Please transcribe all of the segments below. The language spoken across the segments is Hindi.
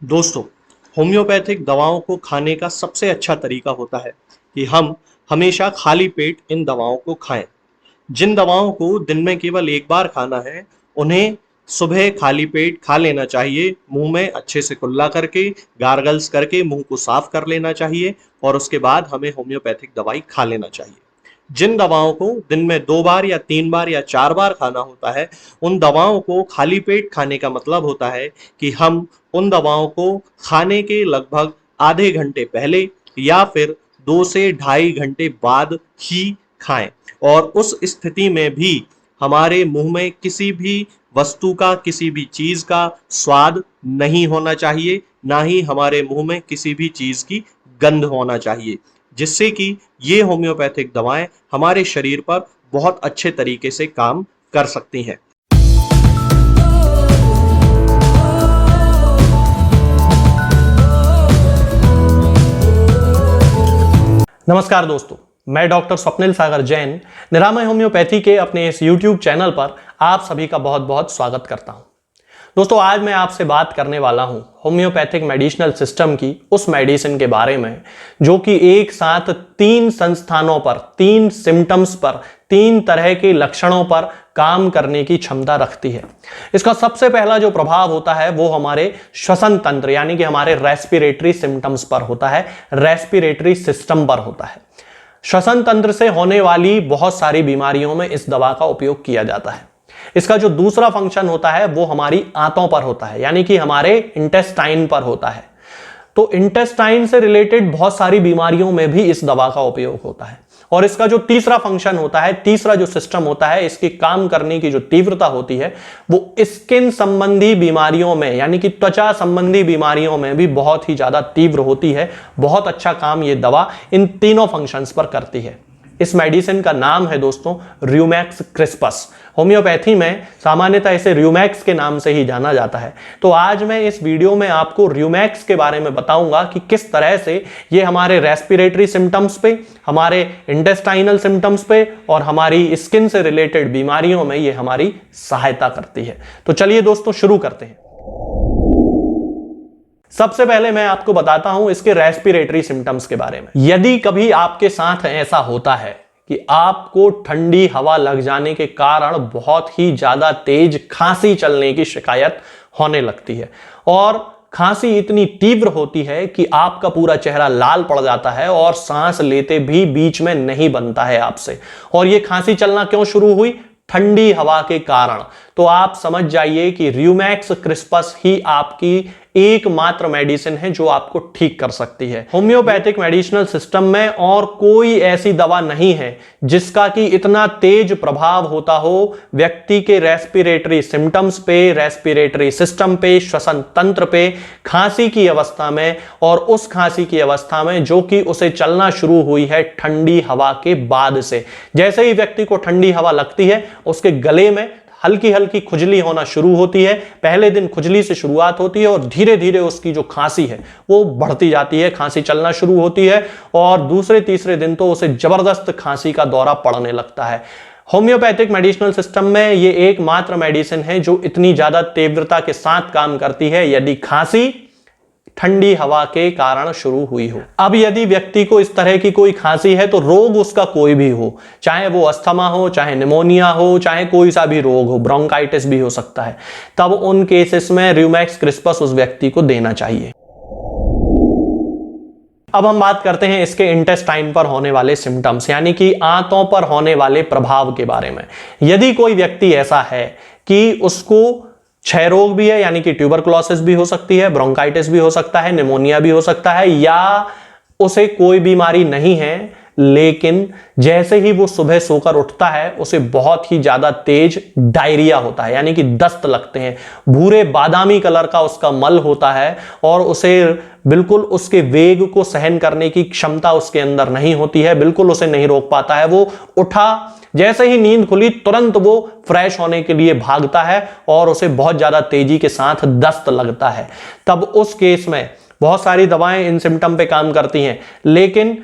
दोस्तों, होम्योपैथिक दवाओं को खाने का सबसे अच्छा तरीका होता है कि हम हमेशा खाली पेट इन दवाओं को खाएं। जिन दवाओं को दिन में केवल एक बार खाना है, उन्हें सुबह खाली पेट खा लेना चाहिए। मुंह में अच्छे से कुल्ला करके, गार्गल्स करके मुंह को साफ कर लेना चाहिए और उसके बाद हमें होम्योपैथिक दवाई खा लेना चाहिए। जिन दवाओं को दिन में 2 बार या 3 बार या 4 बार खाना होता है, उन दवाओं को खाली पेट खाने का मतलब होता है कि हम उन दवाओं को खाने के लगभग आधे घंटे पहले या फिर 2 से ढाई घंटे बाद ही खाएं। और उस स्थिति में भी हमारे मुंह में किसी भी वस्तु का, किसी भी चीज का स्वाद नहीं होना चाहिए, ना ही हमारे मुंह में किसी भी चीज की गंध होना चाहिए, जिससे कि ये होम्योपैथिक दवाएं हमारे शरीर पर बहुत अच्छे तरीके से काम कर सकती हैं। नमस्कार दोस्तों, मैं डॉक्टर स्वप्निल सागर जैन निरामय होम्योपैथी के अपने इस YouTube चैनल पर आप सभी का बहुत बहुत स्वागत करता हूं। दोस्तों, आज मैं आपसे बात करने वाला हूं होम्योपैथिक मेडिसिनल सिस्टम की उस मेडिसिन के बारे में जो कि एक साथ 3 संस्थानों पर, 3 सिम्टम्स पर, 3 तरह के लक्षणों पर काम करने की क्षमता रखती है। इसका सबसे पहला जो प्रभाव होता है वो हमारे श्वसन तंत्र यानी कि हमारे रेस्पिरेटरी सिम्टम्स पर होता है, रेस्पिरेटरी सिस्टम पर होता है। श्वसन तंत्र से होने वाली बहुत सारी बीमारियों में इस दवा का उपयोग किया जाता है। इसका जो दूसरा फंक्शन होता है वो हमारी आंतों पर होता है, यानी कि हमारे इंटेस्टाइन पर होता है। तो इंटेस्टाइन से रिलेटेड बहुत सारी बीमारियों में भी इस दवा का उपयोग होता है। और इसका जो तीसरा फंक्शन होता है, तीसरा जो सिस्टम होता है, इसके काम करने की जो तीव्रता होती है वो स्किन संबंधी बीमारियों में यानी कि त्वचा संबंधी बीमारियों में भी बहुत ही ज्यादा तीव्र होती है। बहुत अच्छा काम ये दवा इन तीनों फंक्शंस पर करती है। इस मेडिसिन का नाम है दोस्तों र्यूमैक्स क्रिस्पस। होम्योपैथी में सामान्यतः इसे र्यूमैक्स के नाम से ही जाना जाता है। तो आज मैं इस वीडियो में आपको र्यूमैक्स के बारे में बताऊंगा कि किस तरह से ये हमारे रेस्पिरेटरी सिम्टम्स पे, हमारे इंटेस्टाइनल सिम्टम्स पे और हमारी स्किन से रिलेटेड बीमारियों में ये हमारी सहायता करती है। तो चलिए दोस्तों शुरू करते हैं। सबसे पहले मैं आपको बताता हूं इसके रेस्पिरेटरी सिम्टम्स के बारे में। यदि कभी आपके साथ ऐसा होता है कि आपको ठंडी हवा लग जाने के कारण बहुत ही ज्यादा तेज खांसी चलने की शिकायत होने लगती है और खांसी इतनी तीव्र होती है कि आपका पूरा चेहरा लाल पड़ जाता है और सांस लेते भी बीच में नहीं बनता है आपसे, और ये खांसी चलना क्यों शुरू हुई? ठंडी हवा के कारण। तो आप समझ जाइए कि र्यूमैक्स क्रिस्पस ही आपकी एकमात्र मेडिसिन है जो आपको ठीक कर सकती है। होम्योपैथिक मेडिसिनल सिस्टम में और कोई ऐसी दवा नहीं है जिसका कि इतना तेज प्रभाव होता हो व्यक्ति के रेस्पिरेटरी सिम्टम्स पे, रेस्पिरेटरी सिस्टम पे, श्वसन तंत्र पे, खांसी की अवस्था में, और उस खांसी की अवस्था में जो कि उसे चलना शुरू हुई है ठंडी हवा के बाद से। जैसे ही व्यक्ति को ठंडी हवा लगती है उसके गले में हल्की हल्की खुजली होना शुरू होती है। पहले दिन खुजली से शुरुआत होती है और धीरे धीरे उसकी जो खांसी है वो बढ़ती जाती है, खांसी चलना शुरू होती है और दूसरे तीसरे दिन तो उसे जबरदस्त खांसी का दौरा पड़ने लगता है। होम्योपैथिक मेडिसिनल सिस्टम में ये एकमात्र मेडिसिन है जो इतनी ज्यादा तीव्रता के साथ काम करती है यदि खांसी ठंडी हवा के कारण शुरू हुई हो। अब यदि व्यक्ति को इस तरह की कोई खांसी है तो रोग उसका कोई भी हो, चाहे वो अस्थमा हो, चाहे निमोनिया हो, चाहे कोई सा भी रोग हो, ब्रोंकाइटिस भी हो सकता है, तब उन केसेस में र्यूमैक्स क्रिस्पस उस व्यक्ति को देना चाहिए। अब हम बात करते हैं इसके इंटेस्टाइन पर होने वाले सिम्टम्स यानी कि आंतों पर होने वाले प्रभाव के बारे में। यदि कोई व्यक्ति ऐसा है कि उसको क्षय रोग भी है यानी कि ट्यूबरकुलोसिस भी हो सकती है, ब्रोंकाइटिस भी हो सकता है, निमोनिया भी हो सकता है, या उसे कोई बीमारी नहीं है लेकिन जैसे ही वो सुबह सोकर उठता है उसे बहुत ही ज्यादा तेज डायरिया होता है यानी कि दस्त लगते हैं, भूरे बादामी कलर का उसका मल होता है और उसे बिल्कुल उसके वेग को सहन करने की क्षमता उसके अंदर नहीं होती है, बिल्कुल उसे नहीं रोक पाता है। वो उठा, जैसे ही नींद खुली तुरंत वो फ्रेश होने के लिए भागता है और उसे बहुत ज्यादा तेजी के साथ दस्त लगता है। तब उस केस में बहुत सारी दवाएं इन सिम्टम पे काम करती हैं लेकिन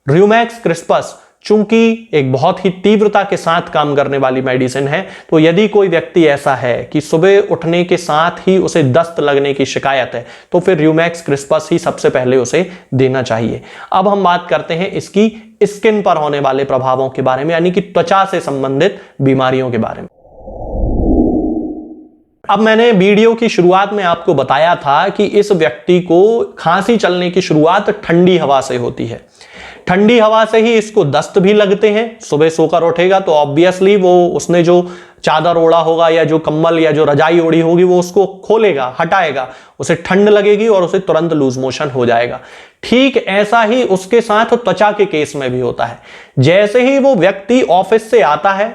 र्यूमैक्स क्रिस्पस चूंकि एक बहुत ही तीव्रता के साथ काम करने वाली मेडिसिन है, तो यदि कोई व्यक्ति ऐसा है कि सुबह उठने के साथ ही उसे दस्त लगने की शिकायत है, तो फिर र्यूमैक्स क्रिस्पस ही सबसे पहले उसे देना चाहिए। अब हम बात करते हैं इसकी स्किन पर होने वाले प्रभावों के बारे में, यानी कि त्वचा से संबंधित बीमारियों के बारे में। अब मैंने वीडियो की शुरुआत में आपको बताया था कि इस व्यक्ति को खांसी चलने की शुरुआत ठंडी हवा से होती है। ठंडी हवा से ही इसको दस्त भी लगते हैं। सुबह सोकर उठेगा तो ऑब्वियसली वो उसने जो चादर ओढ़ा होगा या जो कंबल या जो रजाई ओढ़ी होगी वो उसको खोलेगा, हटाएगा, उसे ठंड लगेगी और उसे तुरंत लूज मोशन हो जाएगा। ठीक ऐसा ही उसके साथ त्वचा के केस में भी होता है। जैसे ही वो व्यक्ति ऑफिस से आता है,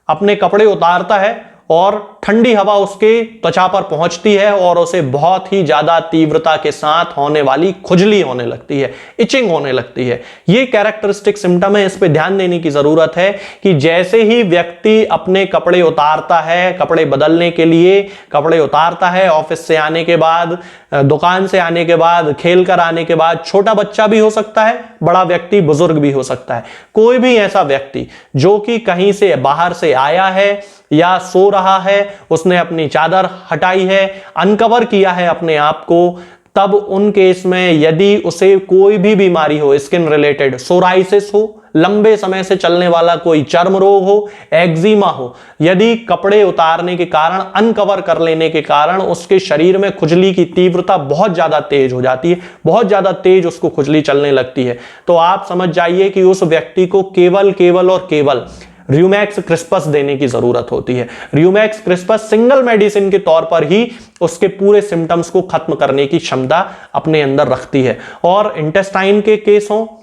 अपने कपड़े उतारता है और ठंडी हवा उसके त्वचा पर पहुंचती है और उसे बहुत ही ज्यादा तीव्रता के साथ होने वाली खुजली होने लगती है, इचिंग होने लगती है। ये कैरेक्टरिस्टिक सिम्टम है, इस पे ध्यान देने की जरूरत है कि जैसे ही व्यक्ति अपने कपड़े उतारता है, कपड़े बदलने के लिए कपड़े उतारता है, ऑफिस से आने के बाद, दुकान से आने के बाद, खेल कर आने के बाद, छोटा बच्चा भी हो सकता है, बड़ा व्यक्ति, बुजुर्ग भी हो सकता है, कोई भी ऐसा व्यक्ति जो कि कहीं से बाहर से आया है या सो रहा है, उसने अपनी चादर हटाई है, अनकवर किया है अपने आप को, तब उन केस में यदि उसे कोई भी बीमारी हो, स्किन रिलेटेड, सोराइसिस हो, लंबे समय से चलने वाला कोई चर्म रोग हो, एक्जिमा हो, यदि कपड़े उतारने के कारण, अनकवर कर लेने के कारण उसके शरीर में खुजली की तीव्रता बहुत ज्यादा तेज हो जाती है, बहुत ज्यादा तेज उसको खुजली चलने लगती है, तो आप समझ जाइए कि उस व्यक्ति को केवल और केवल र्यूमैक्स क्रिस्पस देने की जरूरत होती है। र्यूमैक्स क्रिस्पस सिंगल मेडिसिन के तौर पर ही उसके पूरे सिम्टम्स को खत्म करने की क्षमता अपने अंदर रखती है। और इंटेस्टाइन के केस हो,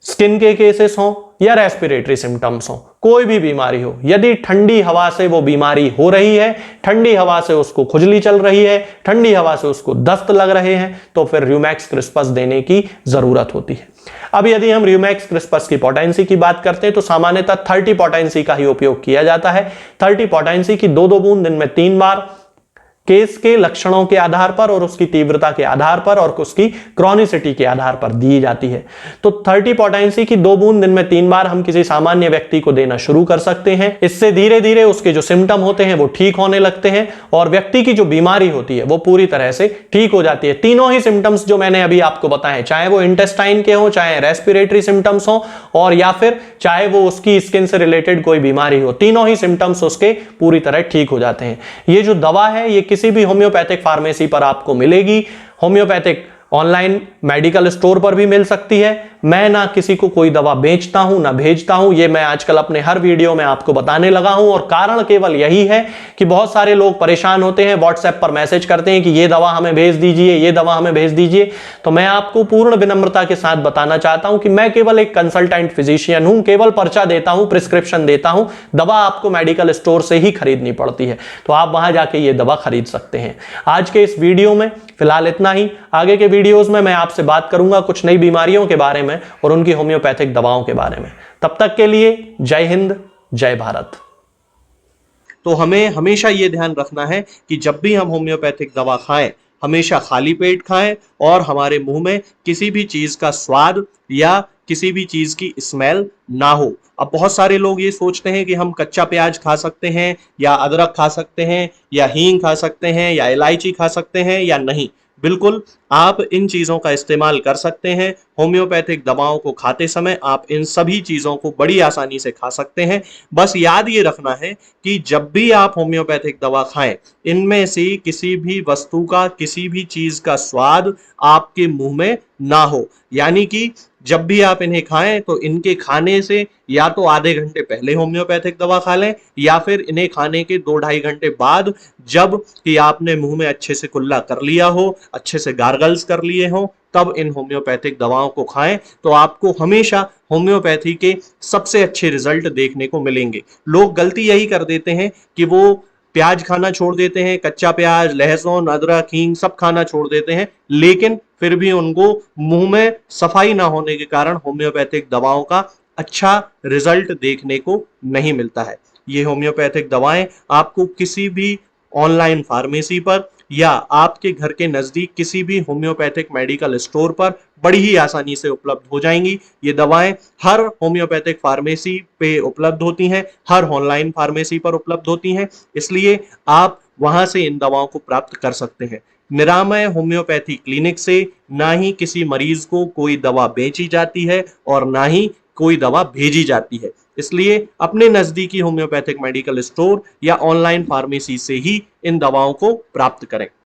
स्किन के केसेस हो या रेस्पिरेटरी सिम्टम्स हो, कोई भी बीमारी हो, यदि ठंडी हवा से वो बीमारी हो रही है, ठंडी हवा से उसको खुजली चल रही है, ठंडी हवा से उसको दस्त लग रहे हैं, तो फिर र्यूमैक्स क्रिस्पस देने की जरूरत होती है। अब यदि हम र्यूमैक्स क्रिस्पस की पोटेंसी की बात करते हैं तो सामान्यतः 30 पोटेंसी का ही उपयोग किया जाता है। 30 पोटेंसी की 2-2 बूंद दिन में 3 बार, केस के लक्षणों के आधार पर और उसकी तीव्रता के आधार पर और उसकी क्रॉनिसिटी के आधार पर दी जाती है। तो 30 पोटेंसी की 2 बूंद दिन में 3 बार हम किसी सामान्य व्यक्ति को देना शुरू कर सकते हैं। इससे धीरे धीरे उसके जो सिम्टम होते हैं वो ठीक होने लगते हैं और व्यक्ति की जो बीमारी होती है वो पूरी तरह से ठीक हो जाती है। तीनों ही सिम्टम्स जो मैंने अभी आपको बताए, चाहे वो इंटेस्टाइन के हो, चाहे रेस्पिरेटरी सिम्टम्स हो और या फिर चाहे वो उसकी स्किन से रिलेटेड कोई बीमारी हो, तीनों ही सिम्टम्स उसके पूरी तरह ठीक हो जाते हैं। ये जो दवा है ये किसी भी होम्योपैथिक फार्मेसी पर आपको मिलेगी, होम्योपैथिक ऑनलाइन मेडिकल स्टोर पर भी मिल सकती है। मैं ना किसी को कोई दवा बेचता हूं ना भेजता हूं, ये मैं आजकल अपने हर वीडियो में आपको बताने लगा हूं और कारण केवल यही है कि बहुत सारे लोग परेशान होते हैं, व्हाट्सएप पर मैसेज करते हैं कि ये दवा हमें भेज दीजिए, ये दवा हमें भेज दीजिए। तो मैं आपको पूर्ण विनम्रता के साथ बताना चाहता हूं कि मैं केवल एक कंसल्टेंट फिजिशियन हूं, केवल पर्चा देता हूं, प्रिस्क्रिप्शन देता हूं, दवा आपको मेडिकल स्टोर से ही खरीदनी पड़ती है, तो आप वहां जाके ये दवा खरीद सकते हैं। आज के इस वीडियो में फिलहाल इतना ही। आगे के वीडियोस में मैं आपसे बात करूंगा कुछ नई बीमारियों के बारे में और उनकी होम्योपैथिक दवाओं के बारे में। तब तक के लिए जय हिंद, जय भारत। तो हमें हमेशा ये ध्यान रखना है कि जब भी हम होम्योपैथिक दवा खाएं, हमेशा खाली पेट खाएं और हमारे मुंह में किसी भी चीज का स्वाद या किसी भी चीज की स्मेल ना हो। अब बहुत सारे लोग ये सोचते हैं कि हम कच्चा प्याज खा सकते हैं या अदरक खा सकते हैं या हींग खा सकते हैं या इलायची खा सकते हैं या नहीं। बिल्कुल, आप इन चीजों का इस्तेमाल कर सकते हैं। होम्योपैथिक दवाओं को खाते समय आप इन सभी चीजों को बड़ी आसानी से खा सकते हैं। बस याद ये रखना है कि जब भी आप होम्योपैथिक दवा खाएं, इनमें से किसी भी वस्तु का, किसी भी चीज का स्वाद आपके मुंह में ना हो। यानी कि जब भी आप इन्हें खाएं तो इनके खाने से या तो आधे घंटे पहले होम्योपैथिक दवा खा लें या फिर इन्हें खाने के 2-2.5 घंटे बाद, जब कि आपने मुंह में अच्छे से कुल्ला कर लिया हो, अच्छे से गार्गल्स कर लिए हो, तब इन होम्योपैथिक दवाओं को खाएं। तो आपको हमेशा होम्योपैथी के सबसे अच्छे रिजल्ट देखने को मिलेंगे। लोग गलती यही कर देते हैं कि वो प्याज खाना छोड़ देते हैं, कच्चा प्याज, लहसुन, अदरक, हींग सब खाना छोड़ देते हैं, लेकिन फिर भी उनको मुंह में सफाई ना होने के कारण होम्योपैथिक दवाओं का अच्छा रिजल्ट देखने को नहीं मिलता है। ये होम्योपैथिक दवाएं आपको किसी भी ऑनलाइन फार्मेसी पर या आपके घर के नजदीक किसी भी होम्योपैथिक मेडिकल स्टोर पर बड़ी ही आसानी से उपलब्ध हो जाएंगी। ये दवाएं हर होम्योपैथिक फार्मेसी पे उपलब्ध होती हैं, हर ऑनलाइन फार्मेसी पर उपलब्ध होती हैं, इसलिए आप वहां से इन दवाओं को प्राप्त कर सकते हैं। निरामय होम्योपैथी क्लिनिक से ना ही किसी मरीज को कोई दवा बेची जाती है और ना ही कोई दवा भेजी जाती है, इसलिए अपने नजदीकी होम्योपैथिक मेडिकल स्टोर या ऑनलाइन फार्मेसी से ही इन दवाओं को प्राप्त करें।